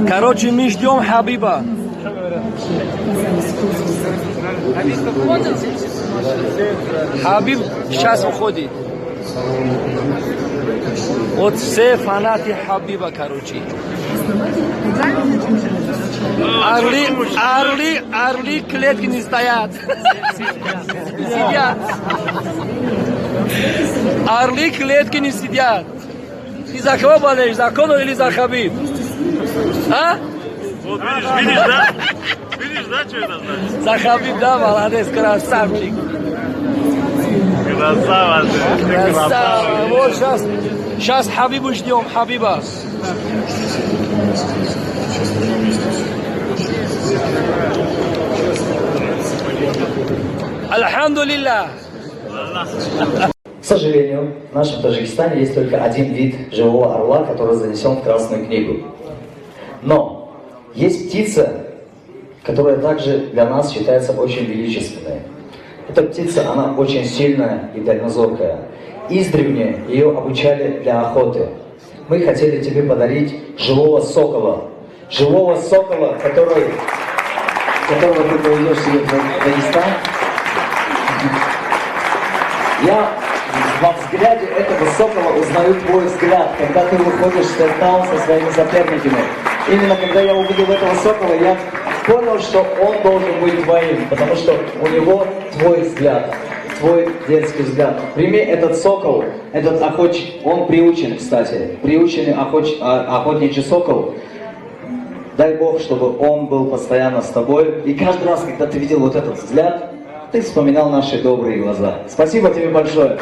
Короче, мы ждем Хабиба. Хабиб сейчас уходит. Вот все фанаты Хабиба, короче. Орли клетки не стоят. Сидят. Орли клетки не сидят. Ты за кого болеешь? За Конор или за Хабиб? А? Вот видишь, да? Видишь, да, что это значит? За Хабиб, да, молодец, красавчик. Красава, ты Красава. Вот сейчас Хабибу ждем, Хабиба. Альхамдулилля. К сожалению, в нашем Таджикистане есть только один вид живого орла, который занесен в Красную книгу. Но есть птица, которая также для нас считается очень величественной. Эта птица, она очень сильная и дальнозоркая. Издревле ее обучали для охоты. Мы хотели тебе подарить живого сокола. Живого сокола, которого ты поведешь себе в Дагестан. Я во взгляде этого сокола узнаю твой взгляд, когда ты выходишь в стартаун со своими соперниками. Именно когда я увидел этого сокола, я понял, что он должен быть твоим, потому что у него твой взгляд, твой детский взгляд. Прими этот сокол, этот охотник, он приучен, кстати, приученный охотничий сокол. Дай Бог, чтобы он был постоянно с тобой. И каждый раз, когда ты видел вот этот взгляд, ты вспоминал наши добрые глаза. Спасибо тебе большое.